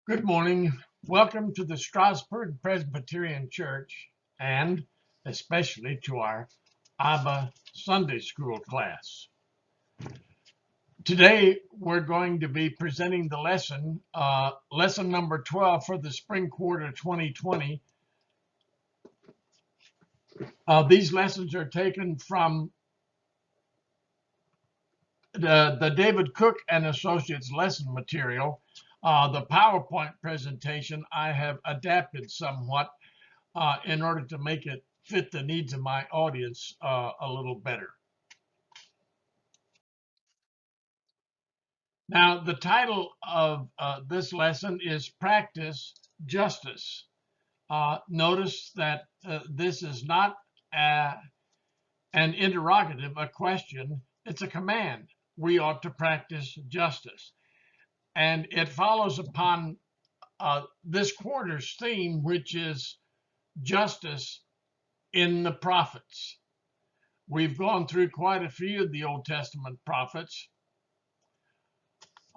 Good morning. Welcome to the Strasburg Presbyterian Church and especially to our Abba Sunday School class. Today we're going to be presenting the lesson number 12 for the spring quarter 2020. These lessons are taken from the David Cook and Associates lesson material. The PowerPoint presentation I have adapted somewhat in order to make it fit the needs of my audience a little better. Now, the title of this lesson is Practice Justice. Notice that this is not an interrogative, a question, it's a command. We ought to practice justice. And it follows upon this quarter's theme, which is justice in the prophets. We've gone through quite a few of the Old Testament prophets.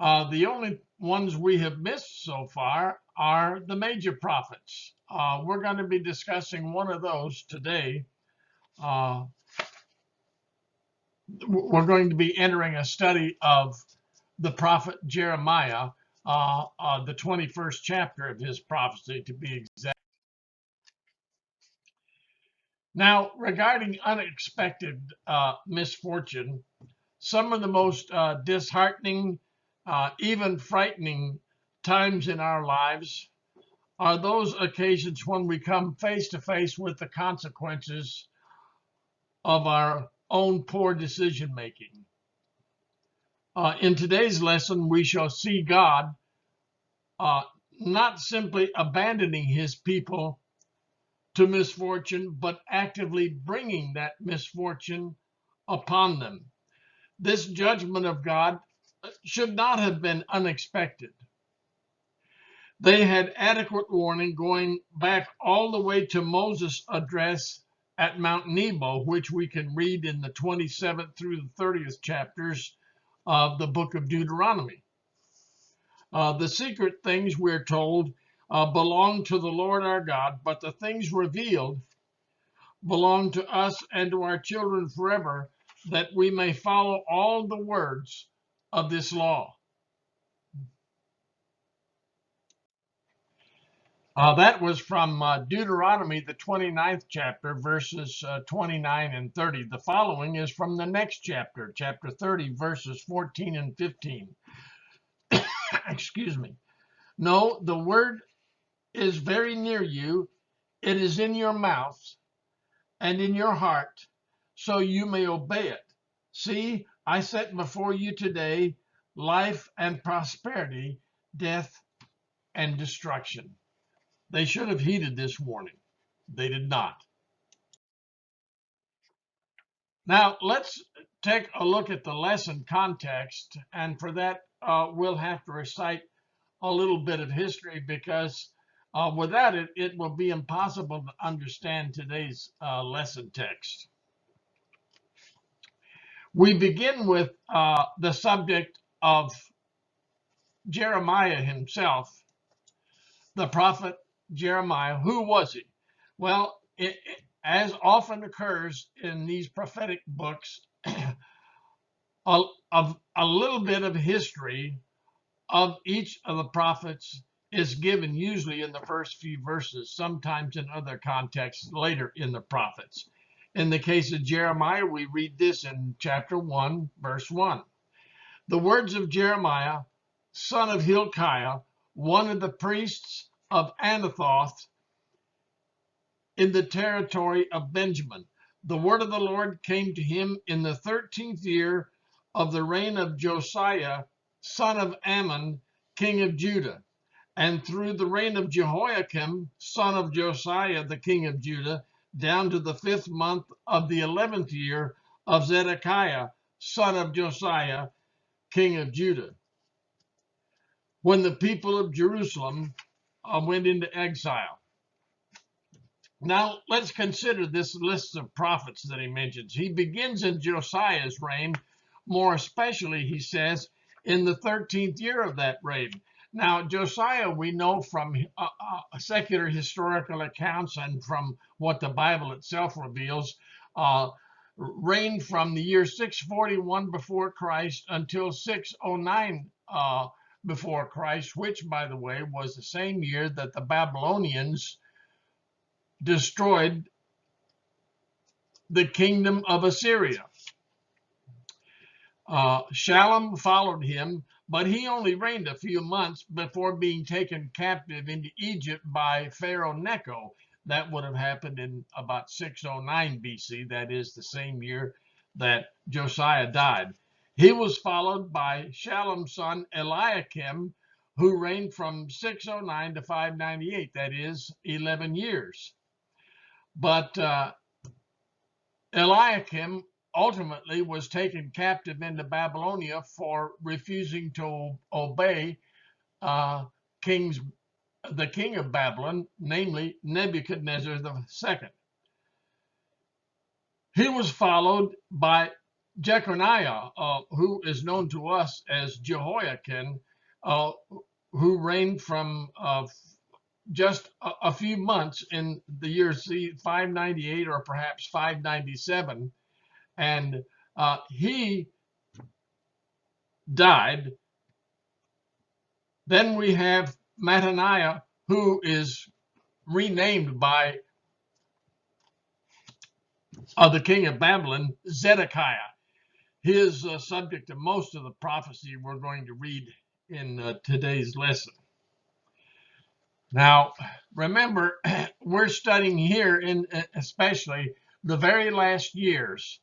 The only ones we have missed so far are the major prophets. We're going to be discussing one of those today. We're going to be entering a study of the prophet Jeremiah, the 21st chapter of his prophecy, to be exact. Now, regarding unexpected misfortune, some of the most disheartening, even frightening times in our lives are those occasions when we come face to face with the consequences of our own poor decision making. In today's lesson, we shall see God not simply abandoning his people to misfortune, but actively bringing that misfortune upon them. This judgment of God should not have been unexpected. They had adequate warning going back all the way to Moses' address at Mount Nebo, which we can read in the 27th through the 30th chapters of the book of Deuteronomy. The secret things, we're told, belong to the Lord our God, but the things revealed belong to us and to our children forever, that we may follow all the words of this law. That was from Deuteronomy, the 29th chapter, verses 29 and 30. The following is from the next chapter, chapter 30, verses 14 and 15. Excuse me. No, the word is very near you. It is in your mouth and in your heart, so you may obey it. See, I set before you today life and prosperity, death and destruction. They should have heeded this warning. They did not. Now, let's take a look at the lesson context, and for that, we'll have to recite a little bit of history, because without it, it will be impossible to understand today's lesson text. We begin with the subject of Jeremiah himself, the prophet Jeremiah. Who was he? Well, as often occurs in these prophetic books, a little bit of history of each of the prophets is given, usually in the first few verses, sometimes in other contexts later in the prophets. In the case of Jeremiah, we read this in chapter 1, verse 1. The words of Jeremiah, son of Hilkiah, one of the priests of Anathoth in the territory of Benjamin. The word of the Lord came to him in the 13th year of the reign of Josiah, son of Ammon, king of Judah, and through the reign of Jehoiakim, son of Josiah, the king of Judah, down to the 5th month of the 11th year of Zedekiah, son of Josiah, king of Judah, when the people of Jerusalem went into exile. Now, let's consider this list of prophets that he mentions. He begins in Josiah's reign, more especially, he says, in the 13th year of that reign. Now, Josiah, we know from secular historical accounts and from what the Bible itself reveals, reigned from the year 641 before Christ until 609 before Christ, which, by the way, was the same year that the Babylonians destroyed the kingdom of Assyria. Shallum followed him, but he only reigned a few months before being taken captive into Egypt by Pharaoh Necho. That would have happened in about 609 BC. That is the same year that Josiah died. He was followed by Shallum's son Eliakim, who reigned from 609 to 598. That is 11 years. But Eliakim ultimately was taken captive into Babylonia for refusing to obey the king of Babylon, namely Nebuchadnezzar II. He was followed by Jeconiah, who is known to us as Jehoiakim, who reigned from just a few months in the year 598 or perhaps 597. And he died. Then we have Mattaniah, who is renamed by the king of Babylon, Zedekiah. He is subject to most of the prophecy we're going to read in today's lesson. Now, remember, we're studying here in especially the very last years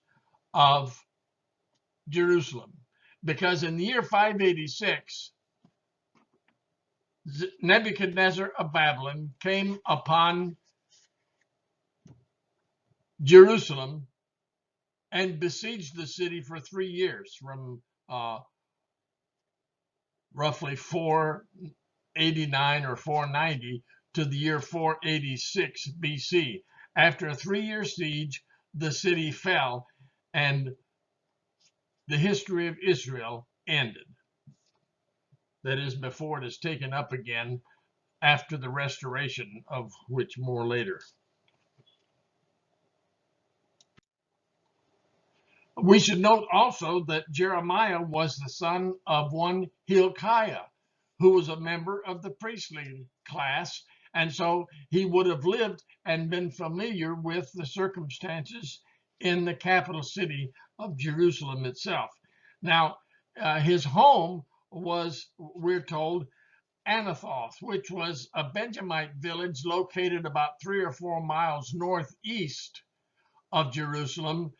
of Jerusalem, because in the year 586, Nebuchadnezzar of Babylon came upon Jerusalem and besieged the city for 3 years, from roughly 489 or 490 to the year 486 BC. After a 3-year siege, the city fell and the history of Israel ended. That is, before it is taken up again after the restoration, of which more later. We should note also that Jeremiah was the son of one Hilkiah, who was a member of the priestly class, and so he would have lived and been familiar with the circumstances in the capital city of Jerusalem itself. Now, his home was, we're told, Anathoth, which was a Benjamite village located about 3 or 4 miles northeast of Jerusalem,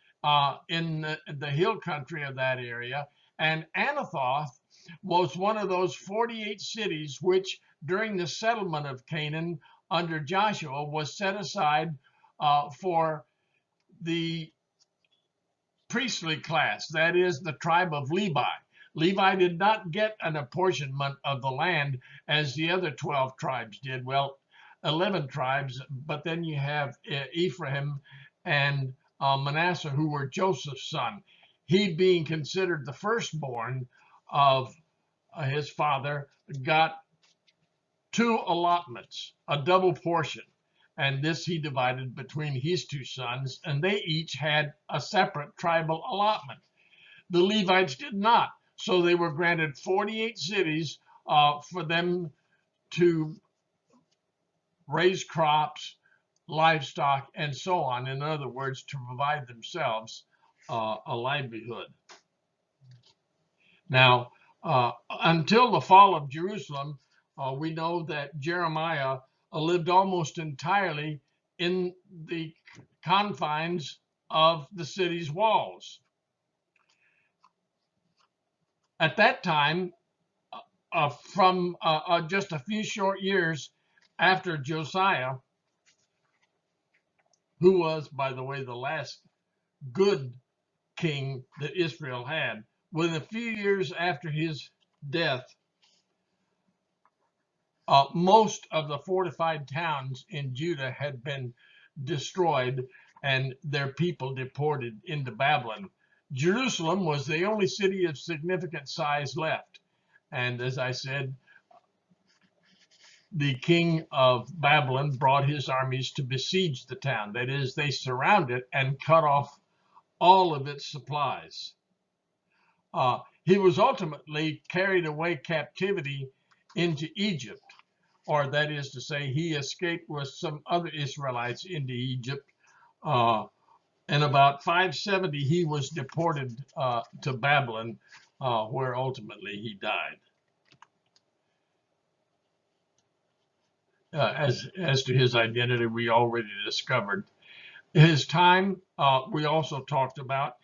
in the hill country of that area. And Anathoth was one of those 48 cities which, during the settlement of Canaan under Joshua, was set aside for the priestly class, that is, the tribe of Levi. Levi did not get an apportionment of the land as the other 12 tribes did. Well, 11 tribes, but then you have Ephraim and Manasseh, who were Joseph's son. He, being considered the firstborn of his father, got 2 allotments, a double portion. And this he divided between his 2 sons, and they each had a separate tribal allotment. The Levites did not, so they were granted 48 cities for them to raise crops, livestock, and so on. In other words, to provide themselves a livelihood. Now, until the fall of Jerusalem, we know that Jeremiah lived almost entirely in the confines of the city's walls. At that time, from just a few short years after Josiah, who was, by the way, the last good king that Israel had, within a few years after his death, most of the fortified towns in Judah had been destroyed and their people deported into Babylon. Jerusalem was the only city of significant size left. And as I said, the king of Babylon brought his armies to besiege the town. That is, they surround it and cut off all of its supplies. He was ultimately carried away captivity into Egypt, or that is to say, he escaped with some other Israelites into Egypt. In about 570, he was deported to Babylon, where ultimately he died. As to his identity, we already discovered. His time, we also talked about.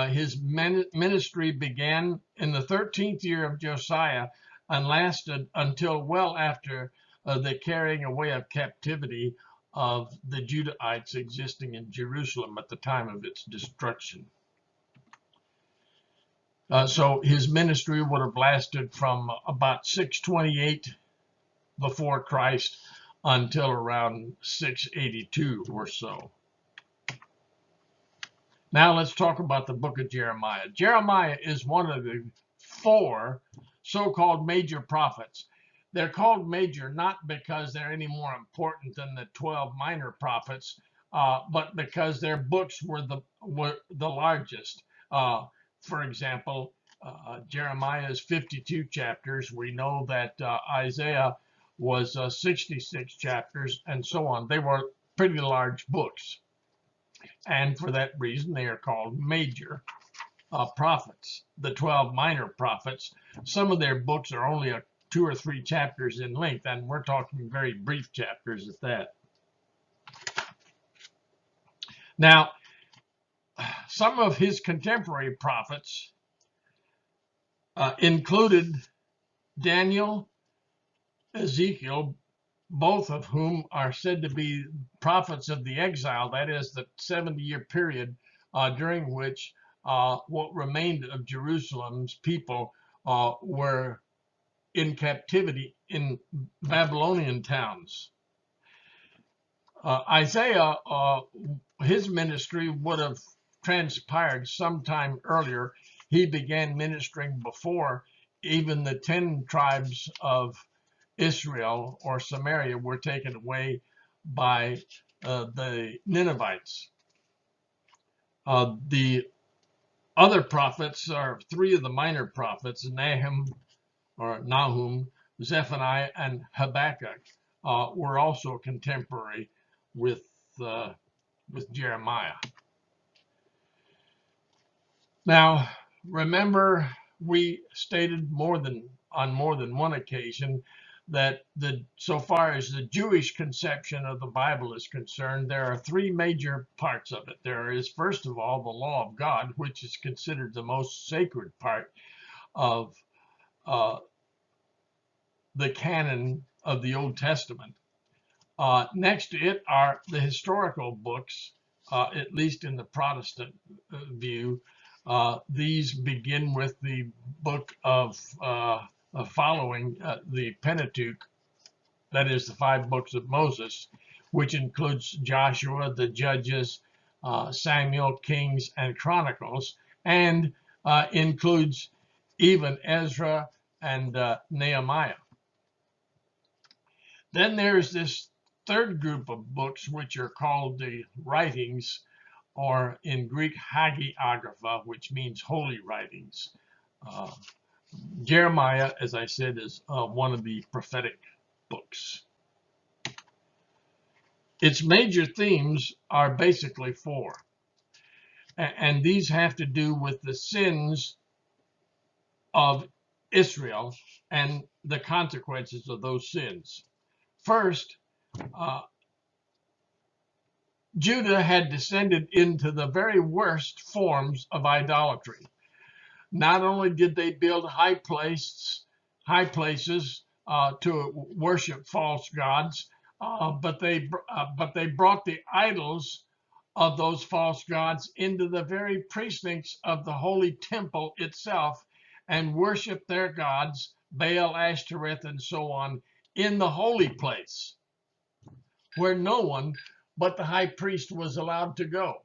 His ministry began in the 13th year of Josiah and lasted until well after the carrying away of captivity of the Judahites existing in Jerusalem at the time of its destruction. So his ministry would have lasted from about 628 before Christ until around 682 or so. Now let's talk about the book of Jeremiah. Jeremiah is one of the 4 so-called major prophets. They're called major not because they're any more important than the 12 minor prophets, but because their books were the largest. For example, Jeremiah's 52 chapters. We know that Isaiah was 66 chapters, and so on. They were pretty large books. And for that reason, they are called major prophets. The 12 minor prophets, some of their books are only 2 or 3 chapters in length, and we're talking very brief chapters at that. Now, some of his contemporary prophets included Daniel, Ezekiel, both of whom are said to be prophets of the exile, that is the 70-year period during which what remained of Jerusalem's people were in captivity in Babylonian towns. Isaiah, his ministry would have transpired sometime earlier. He began ministering before even the 10 tribes of Israel or Samaria were taken away by the Ninevites. The other prophets are 3 of the minor prophets, Nahum, Zephaniah, and Habakkuk, were also contemporary with Jeremiah. Now, remember, we stated on more than one occasion that so far as the Jewish conception of the Bible is concerned, there are 3 major parts of it. There is, first of all, the law of God, which is considered the most sacred part of the canon of the Old Testament. Next to it are the historical books, at least in the Protestant view. These begin with the book of following the Pentateuch, that is the 5 books of Moses, which includes Joshua, the Judges, Samuel, Kings, and Chronicles, and includes even Ezra and Nehemiah. Then there's this 3rd group of books, which are called the writings, or in Greek, hagiographa, which means holy writings. Jeremiah, as I said, is one of the prophetic books. Its major themes are basically 4, and these have to do with the sins of Israel and the consequences of those sins. First, Judah had descended into the very worst forms of idolatry. Not only did they build high places to worship false gods, but they brought the idols of those false gods into the very precincts of the holy temple itself and worshiped their gods, Baal, Ashtoreth, and so on, in the holy place, where no one but the high priest was allowed to go.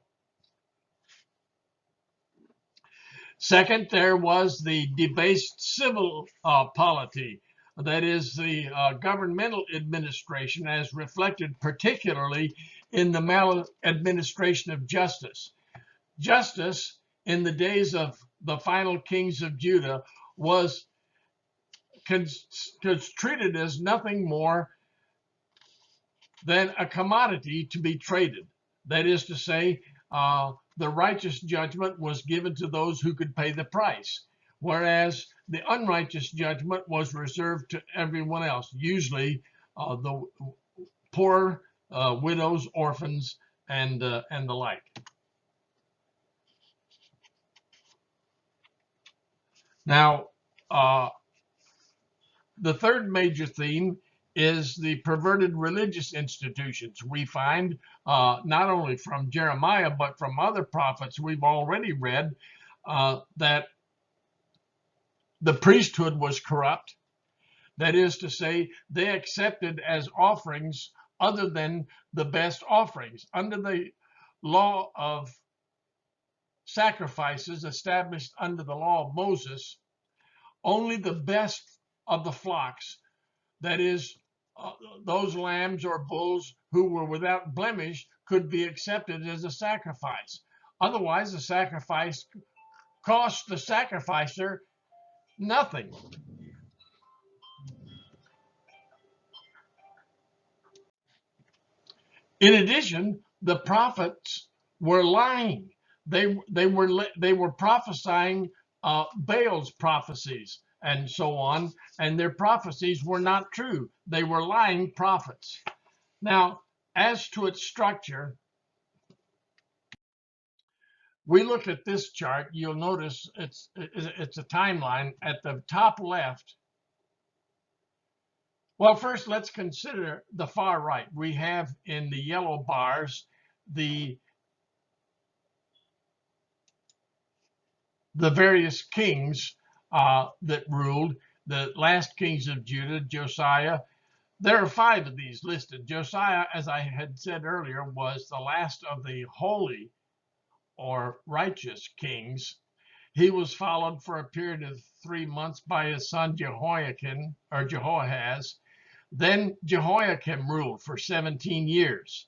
Second, there was the debased civil polity. that is the governmental administration, as reflected particularly in the maladministration of justice. Justice in the days of the final kings of Judah was treated as nothing more than a commodity to be traded. That is to say, the righteous judgment was given to those who could pay the price, whereas the unrighteous judgment was reserved to everyone else, usually the poor, widows, orphans, and the like. Now, the third major theme is the perverted religious institutions. We find not only from Jeremiah, but from other prophets we've already read that the priesthood was corrupt. That is to say, they accepted as offerings other than the best offerings. Under the law of sacrifices established under the law of Moses, only the best of the flocks, that is, those lambs or bulls who were without blemish, could be accepted as a sacrifice. Otherwise, the sacrifice cost the sacrificer nothing. In addition, the prophets were lying. They were prophesying Baal's prophecies and so on, and their prophecies were not true. They were lying prophets. Now, as to its structure, we look at this chart. You'll notice it's a timeline. At the top left, well, first let's consider the far right. We have in the yellow bars the various kings that ruled, the last kings of Judah, Josiah. There are 5 of these listed. Josiah, as I had said earlier, was the last of the holy or righteous kings. He was followed for a period of 3 months by his son Jehoiakim or Jehoahaz. Then Jehoiakim ruled for 17 years.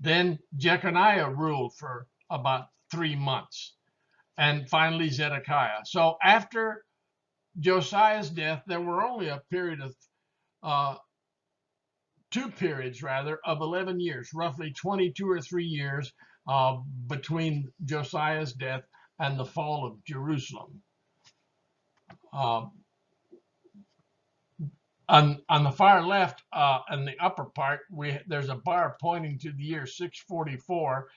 Then Jeconiah ruled for about 3 months. And finally Zedekiah. So after Josiah's death, there were only a period of 2 periods rather of 11 years, roughly 22 or 3 years between Josiah's death and the fall of Jerusalem. On the far left, in the upper part, there's a bar pointing to the year 644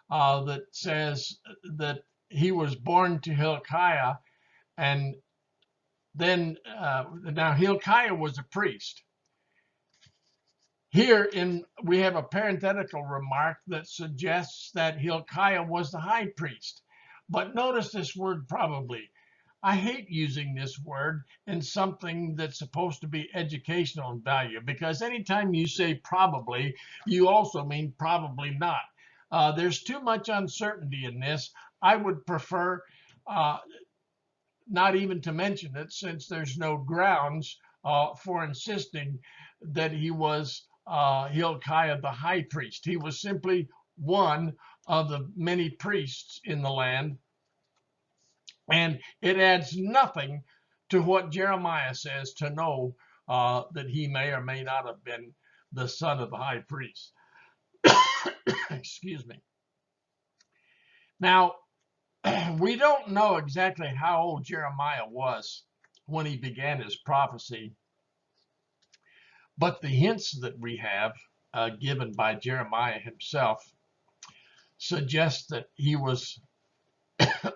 that says that he was born to Hilkiah, and then now Hilkiah was a priest. Here we have a parenthetical remark that suggests that Hilkiah was the high priest. But notice this word probably. I hate using this word in something that's supposed to be educational in value, because anytime you say probably, you also mean probably not. There's too much uncertainty in this. I would prefer not even to mention it, since there's no grounds for insisting that he was Hilkiah the high priest. He was simply one of the many priests in the land, and it adds nothing to what Jeremiah says to know that he may or may not have been the son of the high priest. Excuse me. Now, we don't know exactly how old Jeremiah was when he began his prophecy, but the hints that we have given by Jeremiah himself suggest that he was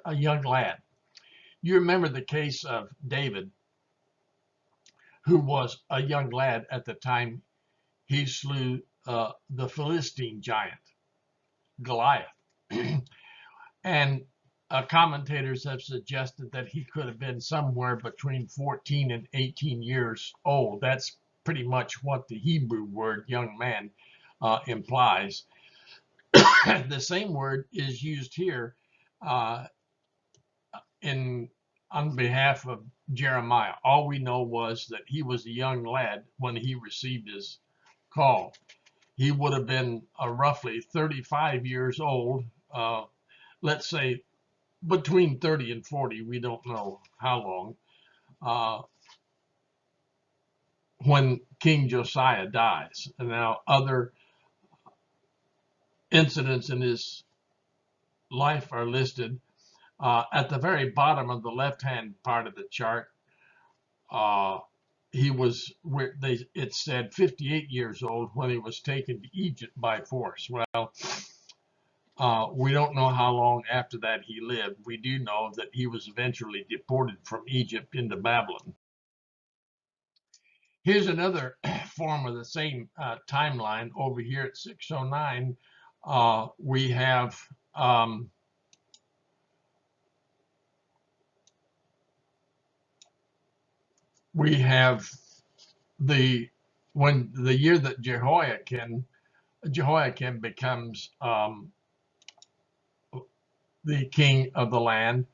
a young lad. You remember the case of David, who was a young lad at the time he slew the Philistine giant, Goliath. And commentators have suggested that he could have been somewhere between 14 and 18 years old. That's pretty much what the Hebrew word young man implies. The same word is used here in on behalf of Jeremiah. All we know was that he was a young lad when he received his call. He would have been roughly 35 years old, let's say between 30 and 40, we don't know how long, when King Josiah dies. And now other incidents in his life are listed. At the very bottom of the left-hand part of the chart, he was, it said 58 years old when he was taken to Egypt by force. Well, we don't know how long after that he lived. We do know that he was eventually deported from Egypt into Babylon. Here's another form of the same timeline. Over here at 609, we have when the year that Jehoiakim becomes the king of the land,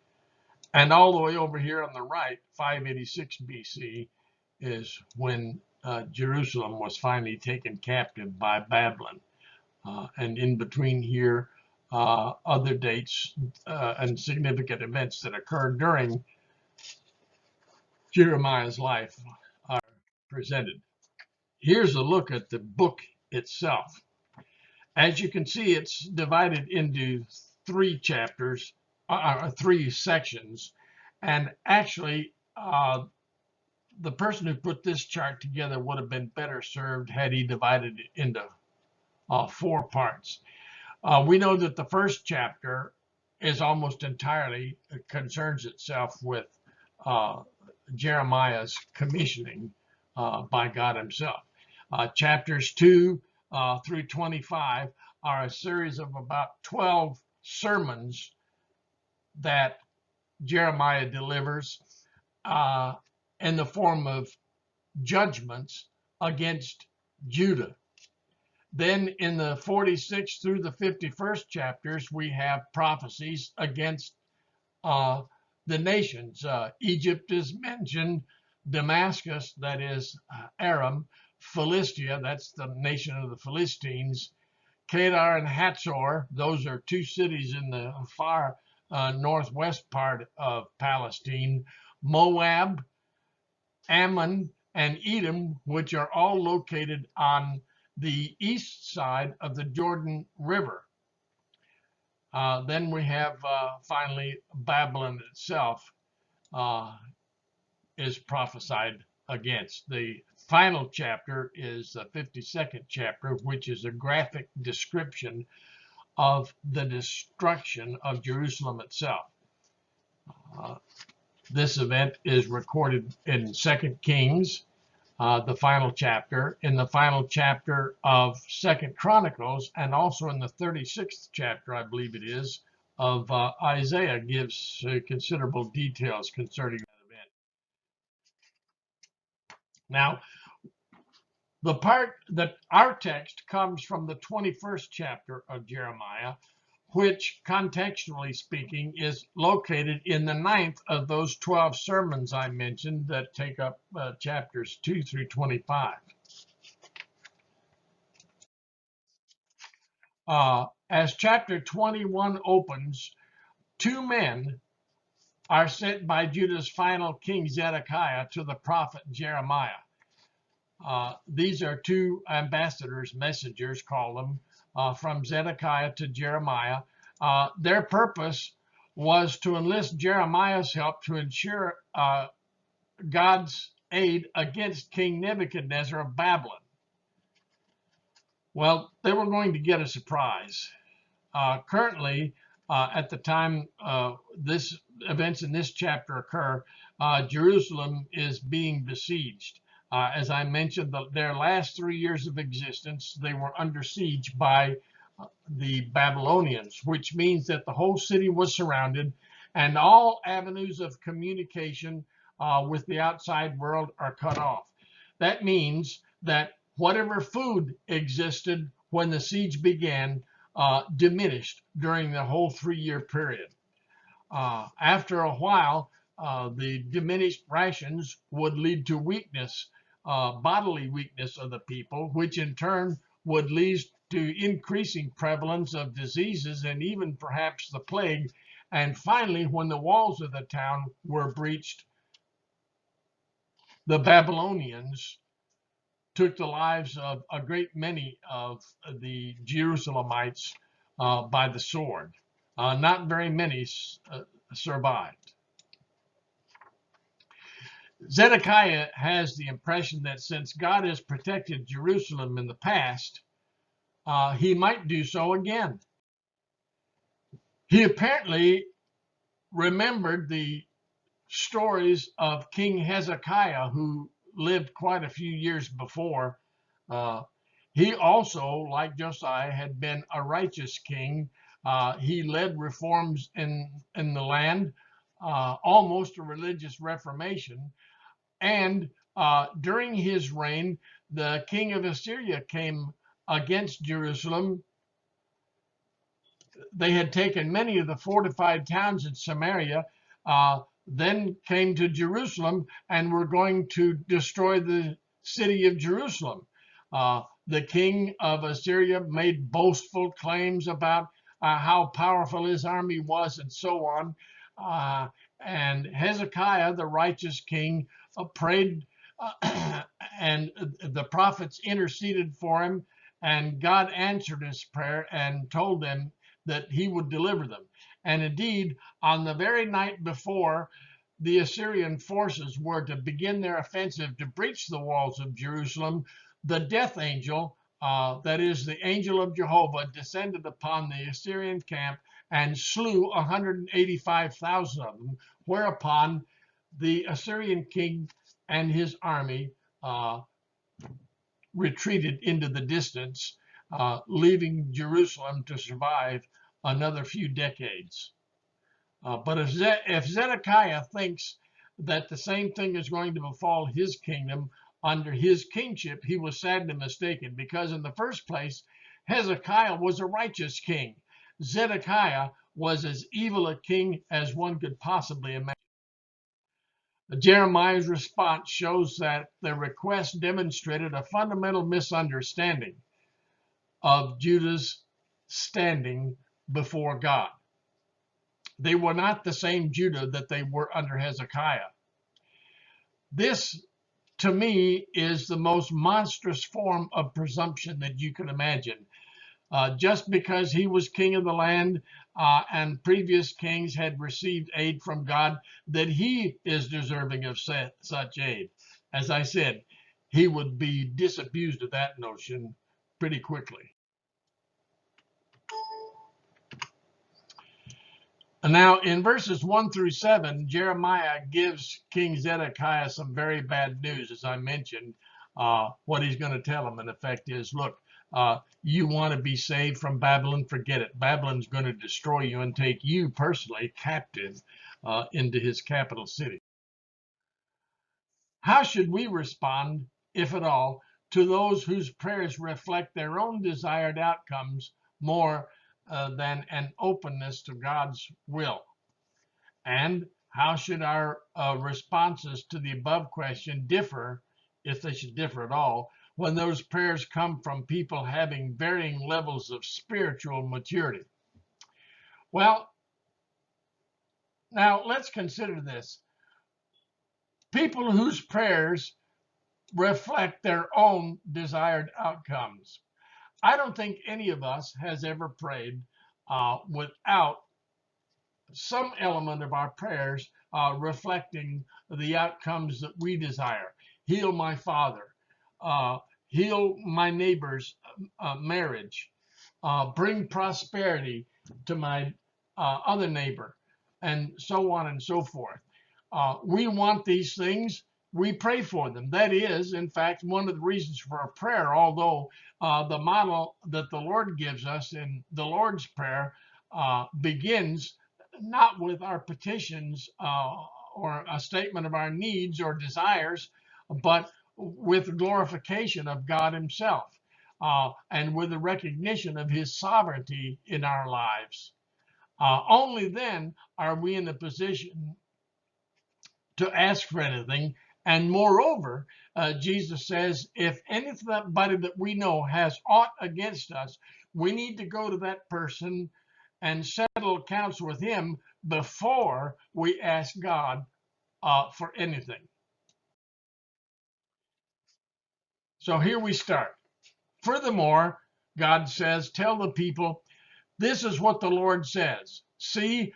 and all the way over here on the right, 586 BC, is when Jerusalem was finally taken captive by Babylon. And in between here, other dates and significant events that occurred during Jeremiah's life are presented. Here's a look at the book itself. As you can see, it's divided into three chapters, three sections, and actually the person who put this chart together would have been better served had he divided it into 4 parts. We know that the first chapter is almost entirely concerns itself with Jeremiah's commissioning by God himself. Chapters 2 through 25 are a series of about 12 sermons that Jeremiah delivers in the form of judgments against Judah. Then in the 46th through the 51st chapters, we have prophecies against the nations. Egypt is mentioned, Damascus, that is Aram, Philistia, that's the nation of the Philistines, Kedar and Hatzor, those are 2 cities in the far northwest part of Palestine, Moab, Ammon, and Edom, which are all located on the east side of the Jordan River. Then we have finally Babylon itself is prophesied against. The final chapter is the 52nd chapter, which is a graphic description of the destruction of Jerusalem itself. This event is recorded in 2 Kings, the final chapter, in the final chapter of 2 Chronicles, and also in the 36th chapter, I believe it is, of Isaiah gives considerable details concerning that event. Now, the part that our text comes from the 21st chapter of Jeremiah, which, contextually speaking, is located in the 9th of those 12 sermons I mentioned that take up chapters 2 through 25. As chapter 21 opens, 2 men are sent by Judah's final king Zedekiah to the prophet Jeremiah. These are 2 ambassadors, messengers, call them, from Zedekiah to Jeremiah. Their purpose was to enlist Jeremiah's help to ensure God's aid against King Nebuchadnezzar of Babylon. Well, they were going to get a surprise. Currently, at the time this events in this chapter occur, Jerusalem is being besieged. As I mentioned, their last 3 years of existence, they were under siege by the Babylonians, which means that the whole city was surrounded and all avenues of communication with the outside world are cut off. That means that whatever food existed when the siege began diminished during the whole 3-year period. After a while, the diminished rations would lead to weakness, bodily weakness of the people, which in turn would lead to increasing prevalence of diseases and even perhaps the plague. And finally, when the walls of the town were breached, the Babylonians took the lives of a great many of the Jerusalemites by the sword. Not very many survived. Zedekiah has the impression that since God has protected Jerusalem in the past, he might do so again. He apparently remembered the stories of King Hezekiah, who lived quite a few years before. He also, like Josiah, had been a righteous king. He led reforms in the land, almost a religious reformation. And during his reign, the king of Assyria came against Jerusalem. They had taken many of the fortified towns in Samaria, then came to Jerusalem and were going to destroy the city of Jerusalem. The king of Assyria made boastful claims about how powerful his army was and so on. And Hezekiah, the righteous king, prayed and the prophets interceded for him, and God answered his prayer and told them that he would deliver them. And indeed, on the very night before the Assyrian forces were to begin their offensive to breach the walls of Jerusalem, the death angel, that is the angel of Jehovah, descended upon the Assyrian camp and slew 185,000 of them, whereupon the Assyrian king and his army retreated into the distance, leaving Jerusalem to survive another few decades. But if Zedekiah thinks that the same thing is going to befall his kingdom under his kingship, he was sadly mistaken, because in the first place, Hezekiah was a righteous king. Zedekiah was as evil a king as one could possibly imagine. Jeremiah's response shows that the request demonstrated a fundamental misunderstanding of Judah's standing before God. They were not the same Judah that they were under Hezekiah. This, to me, is the most monstrous form of presumption that you can imagine. Just because he was king of the land and previous kings had received aid from God, that he is deserving of such aid. As I said, he would be disabused of that notion pretty quickly. And now in verses 1 through 7, Jeremiah gives King Zedekiah some very bad news. As I mentioned, what he's going to tell him in effect is, look, you want to be saved from Babylon, forget it. Babylon's going to destroy you and take you personally captive into his capital city. How should we respond, if at all, to those whose prayers reflect their own desired outcomes more than an openness to God's will? And how should our responses to the above question differ, if they should differ at all, when those prayers come from people having varying levels of spiritual maturity? Well, now let's consider this. People whose prayers reflect their own desired outcomes. I don't think any of us has ever prayed without some element of our prayers reflecting the outcomes that we desire. Heal my father, heal my neighbor's marriage, bring prosperity to my other neighbor, and so on and so forth. We want these things, we pray for them. That is, in fact, one of the reasons for a prayer, although the model that the Lord gives us in the Lord's Prayer begins not with our petitions or a statement of our needs or desires, but with glorification of God himself and with the recognition of his sovereignty in our lives. Only then are we in a position to ask for anything. And moreover, Jesus says, if anybody that we know has aught against us, we need to go to that person and settle accounts with him before we ask God for anything. So here we start. Furthermore, God says, tell the people, this is what the Lord says. See,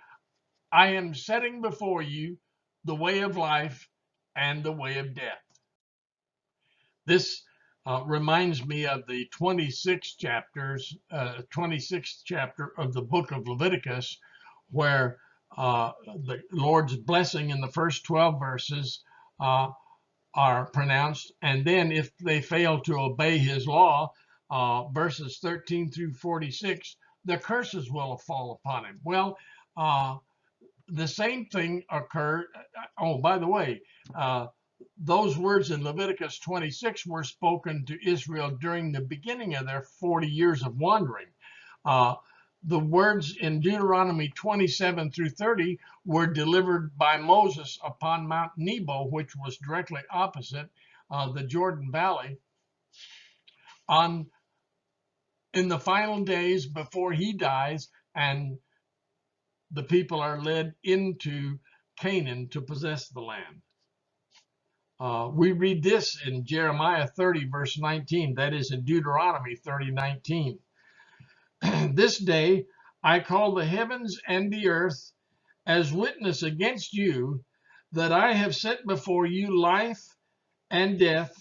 I am setting before you the way of life and the way of death. This reminds me of the 26th chapter of the book of Leviticus, where the Lord's blessing in the first 12 verses are pronounced, and then if they fail to obey his law, verses 13 through 46, the curses will fall upon him. Well, the same thing occurred. Oh, by the way, those words in Leviticus 26 were spoken to Israel during the beginning of their 40 years of wandering. The words in Deuteronomy 27 through 30 were delivered by Moses upon Mount Nebo, which was directly opposite the Jordan Valley, in the final days before he dies and the people are led into Canaan to possess the land. We read this in Jeremiah 30, verse 19. That is in Deuteronomy 30, 19. This day I call the heavens and the earth as witness against you that I have set before you life and death,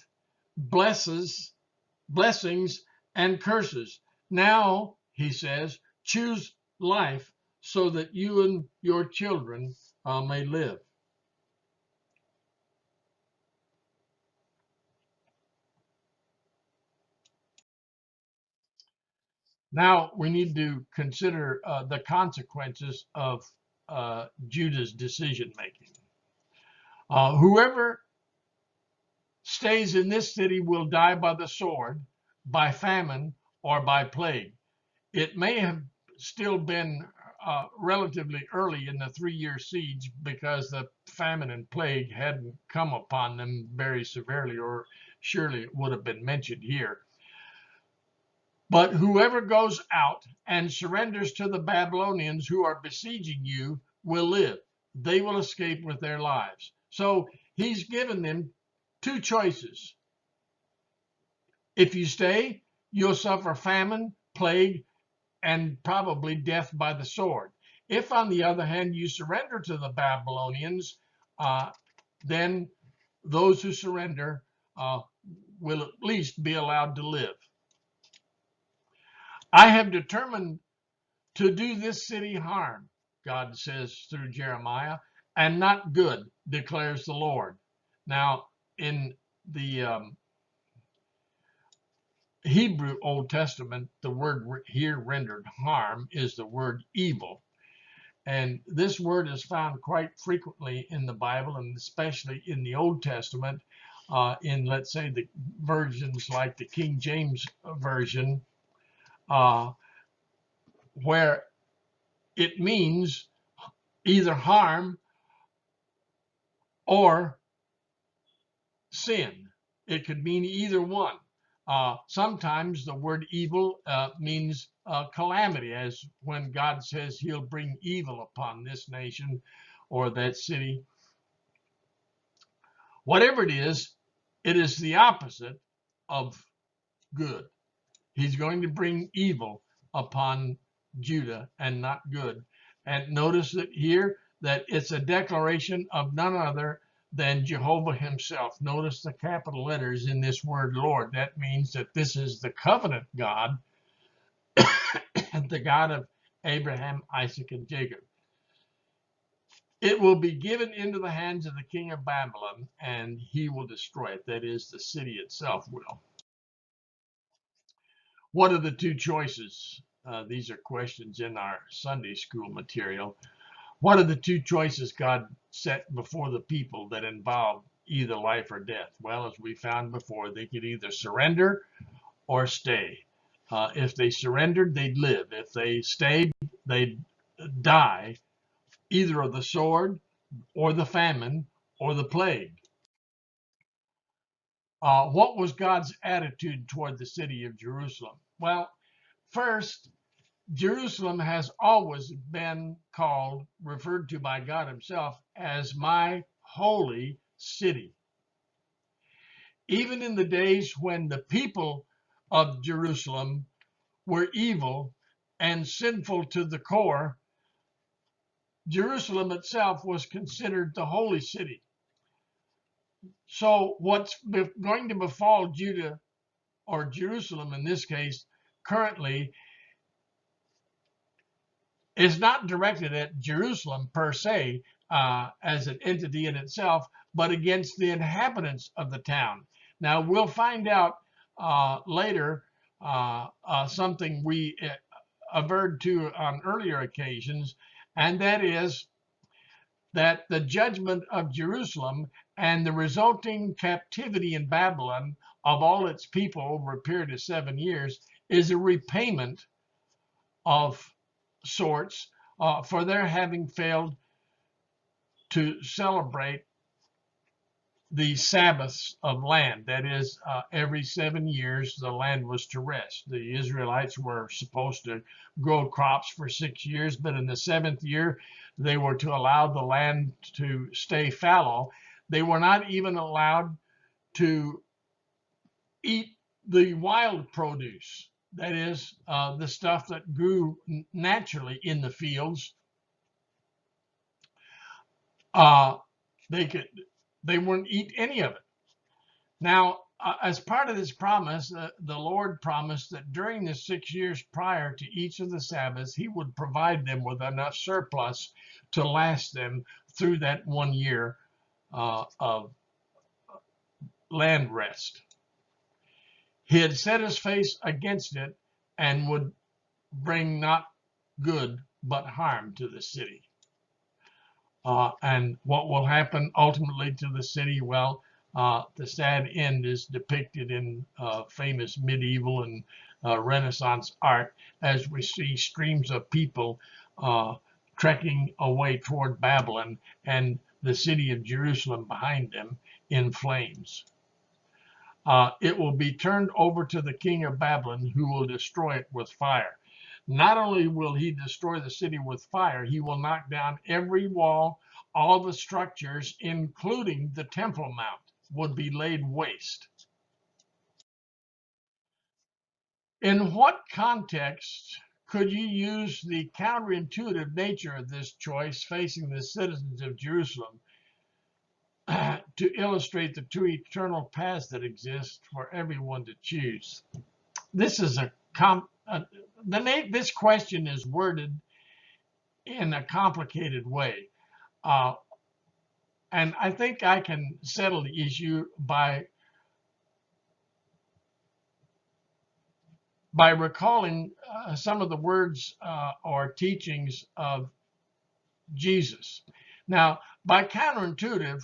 blessings and curses. Now, he says, choose life so that you and your children may live. Now we need to consider the consequences of Judah's decision making. Whoever stays in this city will die by the sword, by famine, or by plague. It may have still been relatively early in the 3-year siege because the famine and plague hadn't come upon them very severely, or surely it would have been mentioned here. But whoever goes out and surrenders to the Babylonians who are besieging you will live. They will escape with their lives. So he's given them two choices. If you stay, you'll suffer famine, plague, and probably death by the sword. If, on the other hand, you surrender to the Babylonians, then those who surrender will at least be allowed to live. I have determined to do this city harm, God says through Jeremiah, and not good, declares the Lord. Now, in the Hebrew Old Testament, the word here rendered harm is the word evil. And this word is found quite frequently in the Bible, and especially in the Old Testament, in, let's say, the versions like the King James Version, where it means either harm or sin. It could mean either one. Sometimes the word evil means calamity, as when God says he'll bring evil upon this nation or that city. Whatever it is the opposite of good. He's going to bring evil upon Judah and not good. And notice that here that it's a declaration of none other than Jehovah himself. Notice the capital letters in this word Lord. That means that this is the covenant God, the God of Abraham, Isaac, and Jacob. It will be given into the hands of the king of Babylon, and he will destroy it. That is, the city itself will. What are the two choices? These are questions in our Sunday school material. What are the two choices God set before the people that involve either life or death? Well, as we found before, they could either surrender or stay. If they surrendered, they'd live. If they stayed, they'd die, either of the sword or the famine or the plague. What was God's attitude toward the city of Jerusalem? Well, first, Jerusalem has always been referred to by God himself as my holy city. Even in the days when the people of Jerusalem were evil and sinful to the core, Jerusalem itself was considered the holy city. So what's going to befall Judah, or Jerusalem in this case, currently, is not directed at Jerusalem per se as an entity in itself, but against the inhabitants of the town. Now, we'll find out later something we averred to on earlier occasions, and that is that the judgment of Jerusalem and the resulting captivity in Babylon of all its people over a period of 7 years is a repayment of sorts for their having failed to celebrate the Sabbaths of land. That is, every 7 years the land was to rest. The Israelites were supposed to grow crops for 6 years, but in the 7th year they were to allow the land to stay fallow. They were not even allowed to eat the wild produce. That is, the stuff that grew naturally in the fields. They wouldn't eat any of it. Now, as part of this promise, the Lord promised that during the 6 years prior to each of the Sabbaths, he would provide them with enough surplus to last them through that 1 year of land rest. He had set his face against it and would bring not good but harm to the city. And what will happen ultimately to the city? Well, the sad end is depicted in famous medieval and Renaissance art as we see streams of people trekking away toward Babylon and the city of Jerusalem behind them in flames. It will be turned over to the king of Babylon, who will destroy it with fire. Not only will he destroy the city with fire, he will knock down every wall, all the structures, including the Temple Mount, would be laid waste. In what context could you use the counterintuitive nature of this choice facing the citizens of Jerusalem to illustrate the two eternal paths that exist for everyone to choose? This is this question is worded in a complicated way. And I think I can settle the issue by recalling some of the words or teachings of Jesus. Now, by counterintuitive,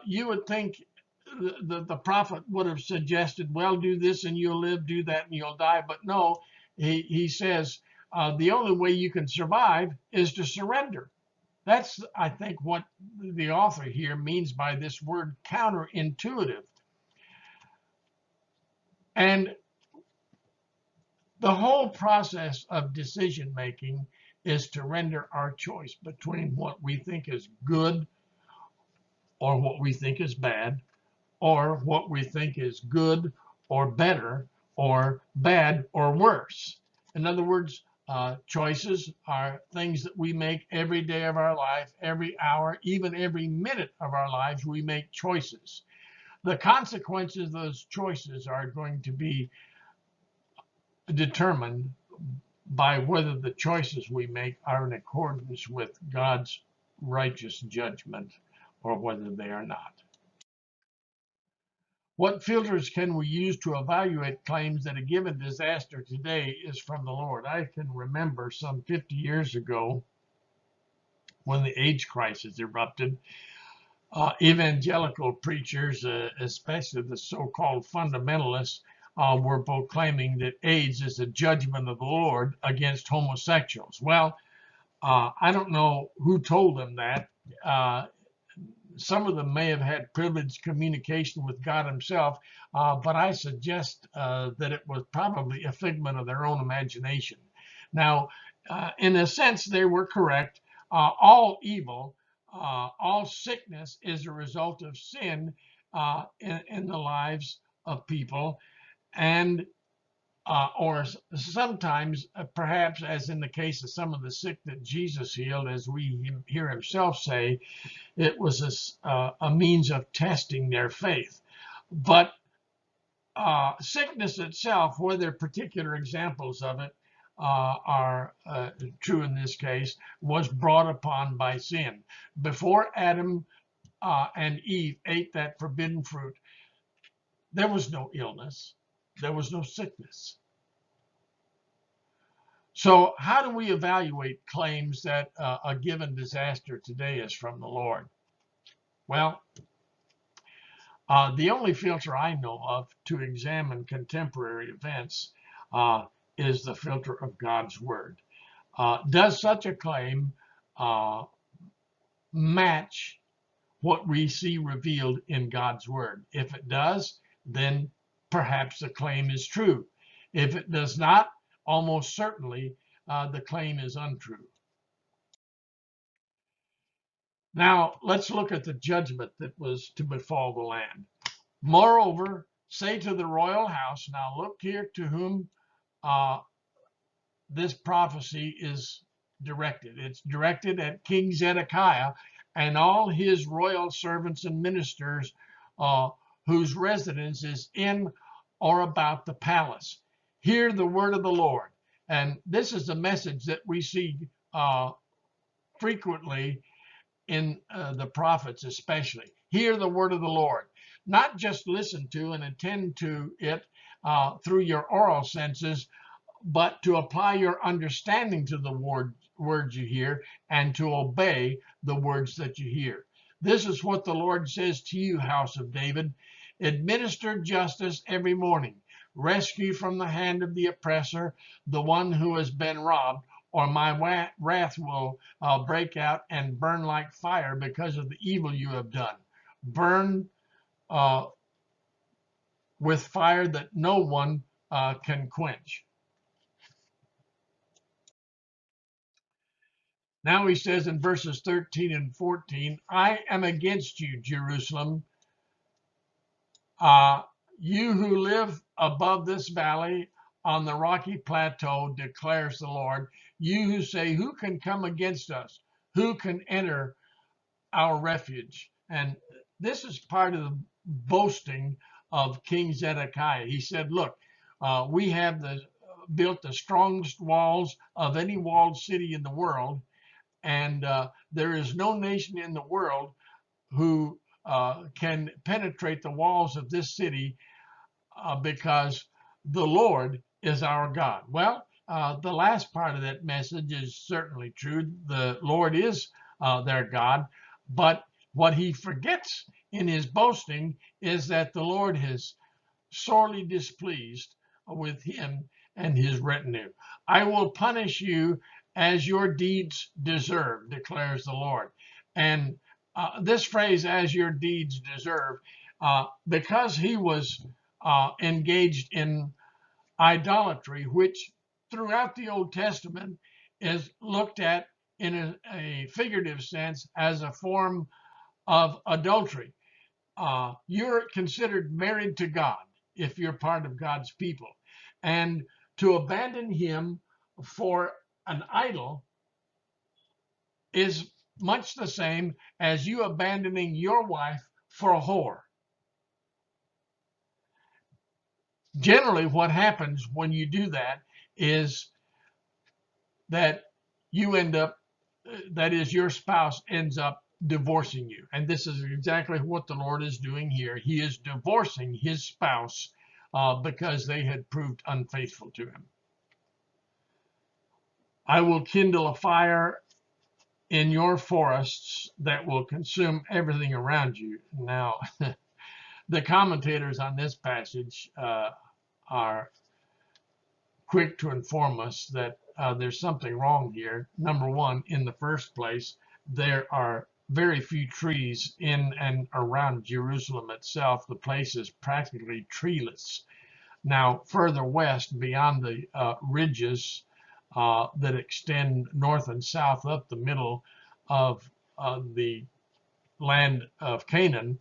you would think the prophet would have suggested, well, do this and you'll live, do that and you'll die. But no, he says the only way you can survive is to surrender. That's, I think, what the author here means by this word counterintuitive. And the whole process of decision making is to render our choice between what we think is good or what we think is bad, or what we think is good or better or bad or worse. In other words, choices are things that we make every day of our life, every hour, even every minute of our lives, we make choices. The consequences of those choices are going to be determined by whether the choices we make are in accordance with God's righteous judgment or whether they are not. What filters can we use to evaluate claims that a given disaster today is from the Lord? I can remember some 50 years ago when the AIDS crisis erupted, evangelical preachers, especially the so-called fundamentalists, were proclaiming that AIDS is a judgment of the Lord against homosexuals. Well, I don't know who told them that. some of them may have had privileged communication with God himself, but I suggest that it was probably a figment of their own imagination. Now, in a sense, they were correct. All evil, all sickness is a result of sin in the lives of people, and or sometimes, perhaps, as in the case of some of the sick that Jesus healed, as we hear himself say, it was a means of testing their faith. But sickness itself, whether particular examples of it are true in this case, was brought upon by sin. Before Adam and Eve ate that forbidden fruit, there was no illness, there was no sickness. So how do we evaluate claims that a given disaster today is from the Lord? Well, the only filter I know of to examine contemporary events is the filter of God's Word. Does such a claim match what we see revealed in God's Word? If it does, then perhaps the claim is true. If it does not, almost certainly the claim is untrue. Now, let's look at the judgment that was to befall the land. Moreover, say to the royal house, now look here to whom this prophecy is directed. It's directed at King Zedekiah and all his royal servants and ministers whose residence is in or about the palace. Hear the word of the Lord. And this is a message that we see frequently in the prophets especially. Hear the word of the Lord. Not just listen to and attend to it through your oral senses, but to apply your understanding to the words you hear and to obey the words that you hear. This is what the Lord says to you, house of David. Administer justice every morning. Rescue from the hand of the oppressor the one who has been robbed, or my wrath will break out and burn like fire because of the evil you have done. Burn with fire that no one can quench. Now he says in verses 13 and 14, I am against you, Jerusalem. You who live above this valley on the rocky plateau, declares the Lord. You who say, who can come against us? Who can enter our refuge? And this is part of the boasting of King Zedekiah. He said, look, we have built the strongest walls of any walled city in the world, and there is no nation in the world who can penetrate the walls of this city because the Lord is our God. Well, the last part of that message is certainly true. The Lord is their God, but what he forgets in his boasting is that the Lord is sorely displeased with him and his retinue. I will punish you as your deeds deserve, declares the Lord. And this phrase, as your deeds deserve, because he was engaged in idolatry, which throughout the Old Testament is looked at in a figurative sense as a form of adultery. You're considered married to God if you're part of God's people. And to abandon him for an idol is much the same as you abandoning your wife for a whore. Generally, what happens when you do that is that you end up, that is, your spouse ends up divorcing you. And this is exactly what the Lord is doing here. He is divorcing his spouse because they had proved unfaithful to him. I will kindle a fire in your forests that will consume everything around you. Now, the commentators on this passage are quick to inform us that there's something wrong here. Number one, in the first place, there are very few trees in and around Jerusalem itself. The place is practically treeless. Now, further west, beyond the ridges that extend north and south up the middle of the land of Canaan,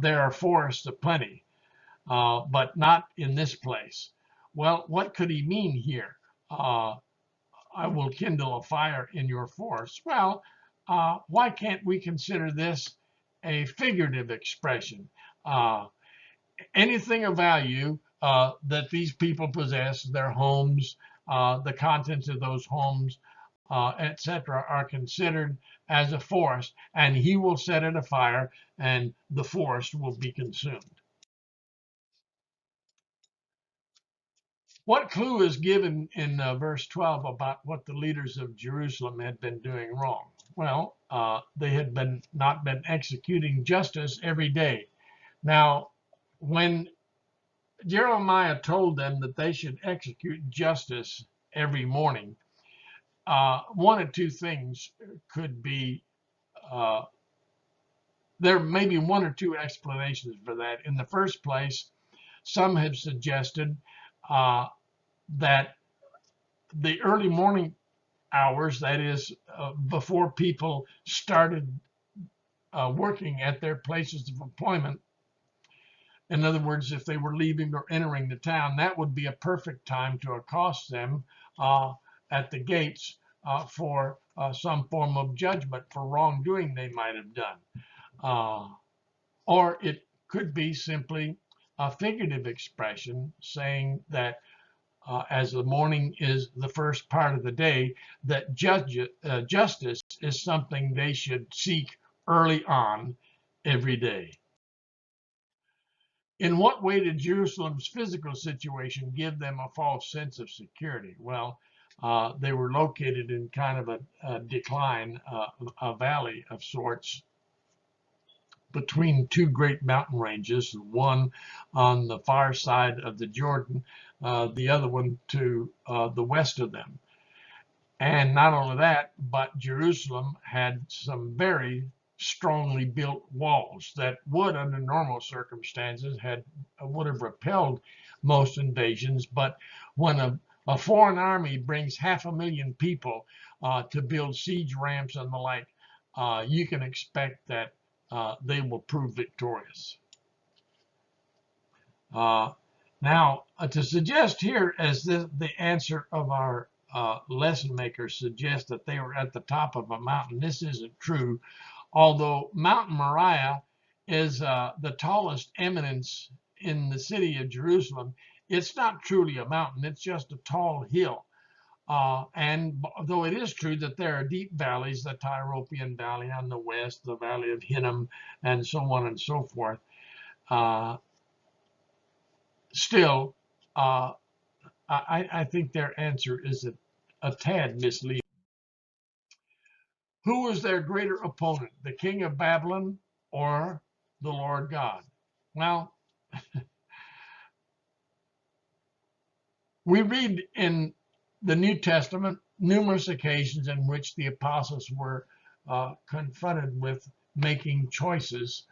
there are forests aplenty, but not in this place. Well, what could he mean here? I will kindle a fire in your forest. Well, why can't we consider this a figurative expression? Anything of value that these people possess, their homes, the contents of those homes, etc., are considered as a forest, and he will set it afire, and the forest will be consumed. What clue is given in verse 12 about what the leaders of Jerusalem had been doing wrong? Well, they had not been executing justice every day. Now, when Jeremiah told them that they should execute justice every morning, one of two things could be, there may be one or two explanations for that. In the first place, some have suggested that the early morning hours, that is, before people started working at their places of employment, in other words, if they were leaving or entering the town, that would be a perfect time to accost them at the gates for some form of judgment for wrongdoing they might have done. Or it could be simply a figurative expression saying that as the morning is the first part of the day, that justice is something they should seek early on every day. In what way did Jerusalem's physical situation give them a false sense of security? Well, they were located in kind of a decline, a valley of sorts, between two great mountain ranges, one on the far side of the Jordan, the other one to the west of them. And not only that, but Jerusalem had some very strongly built walls that would, under normal circumstances, would have repelled most invasions. But when a foreign army brings 500,000 people to build siege ramps and the like, you can expect that they will prove victorious. Now, to suggest here, as the answer of our lesson makers suggests, that they were at the top of a mountain, this isn't true. Although Mount Moriah is the tallest eminence in the city of Jerusalem, it's not truly a mountain, it's just a tall hill. And though it is true that there are deep valleys, the Tyropoeon Valley on the west, the Valley of Hinnom, and so on and so forth, still, I think their answer is a tad misleading. Who was their greater opponent, the king of Babylon or the Lord God? Well, we read in the New Testament numerous occasions in which the apostles were confronted with making choices,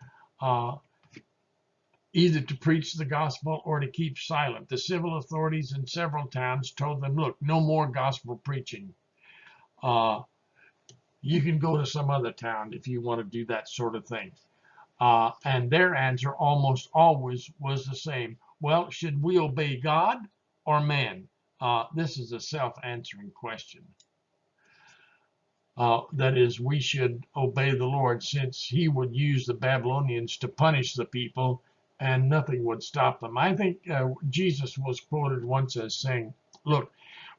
either to preach the gospel or to keep silent. The civil authorities in several towns told them, look, no more gospel preaching. You can go to some other town if you want to do that sort of thing. And their answer almost always was the same. Well, should we obey God or man? This is a self-answering question. That is, we should obey the Lord, since he would use the Babylonians to punish the people and nothing would stop them. I think Jesus was quoted once as saying, look,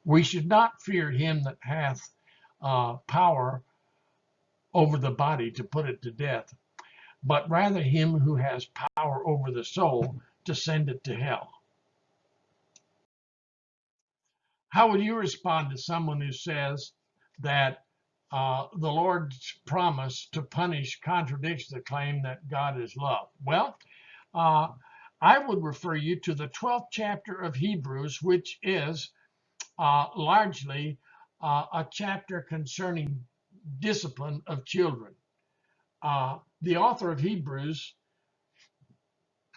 we should not fear him that hath power over the body to put it to death, but rather him who has power over the soul to send it to hell. How would you respond to someone who says that the Lord's promise to punish contradicts the claim that God is love? Well, I would refer you to the 12th chapter of Hebrews, which is largely a chapter concerning discipline of children. the author of Hebrews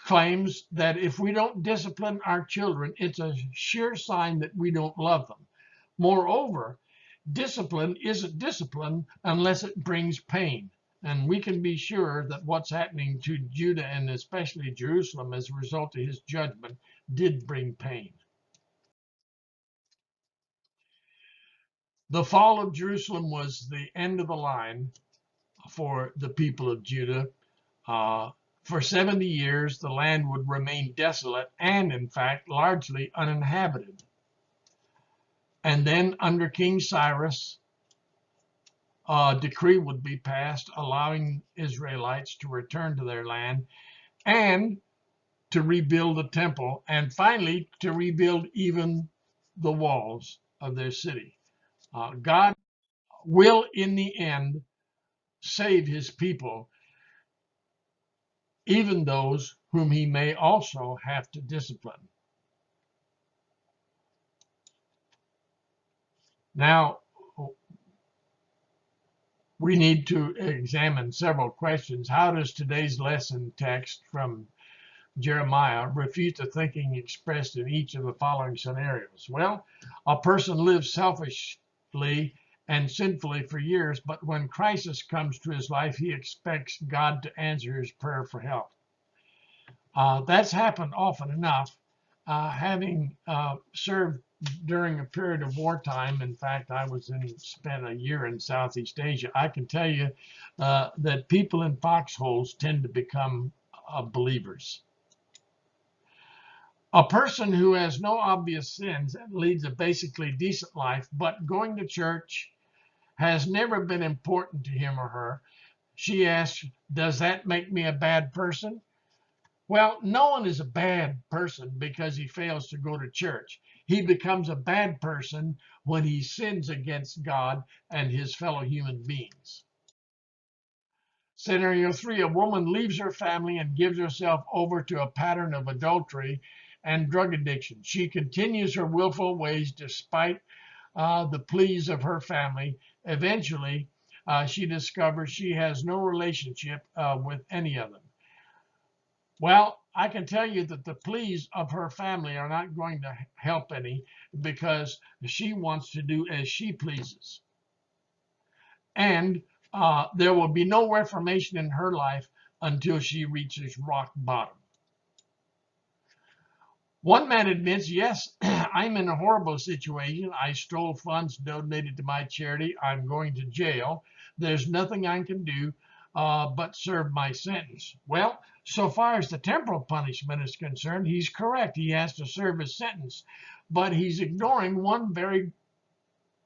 claims that if we don't discipline our children, it's a sure sign that we don't love them. Moreover, discipline isn't discipline unless it brings pain. And we can be sure that what's happening to Judah and especially Jerusalem as a result of his judgment did bring pain. The fall of Jerusalem was the end of the line for the people of Judah. For 70 years, the land would remain desolate and, in fact, largely uninhabited. And then, under King Cyrus, a decree would be passed allowing Israelites to return to their land and to rebuild the temple, and finally to rebuild even the walls of their city. God will, in the end, save his people, even those whom he may also have to discipline. Now, we need to examine several questions. How does today's lesson text from Jeremiah refute the thinking expressed in each of the following scenarios? Well, a person lives selfishly and sinfully for years, but when crisis comes to his life, he expects God to answer his prayer for help. That's happened often enough. Having served during a period of wartime, in fact, I spent a year in Southeast Asia. I can tell you that people in foxholes tend to become believers. A person who has no obvious sins and leads a basically decent life, but going to church has never been important to him or her. She asks, does that make me a bad person? Well, no one is a bad person because he fails to go to church. He becomes a bad person when he sins against God and his fellow human beings. Scenario 3, a woman leaves her family and gives herself over to a pattern of adultery and drug addiction. She continues her willful ways despite the pleas of her family. Eventually, she discovers she has no relationship with any of them. Well, I can tell you that the pleas of her family are not going to help any because she wants to do as she pleases. And there will be no reformation in her life until she reaches rock bottom. One man admits, yes, I'm in a horrible situation. I stole funds donated to my charity. I'm going to jail. There's nothing I can do but serve my sentence. Well, so far as the temporal punishment is concerned, he's correct. He has to serve his sentence. But he's ignoring one very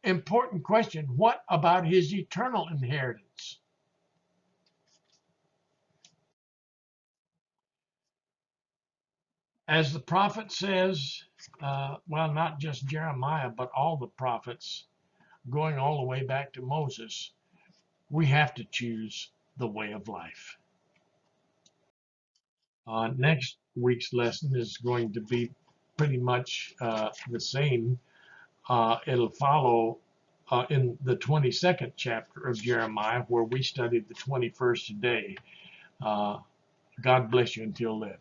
important question. What about his eternal inheritance? As the prophet says, well, not just Jeremiah, but all the prophets, going all the way back to Moses, we have to choose the way of life. Next week's lesson is going to be pretty much the same. It'll follow in the 22nd chapter of Jeremiah, where we studied the 21st day. God bless you until then.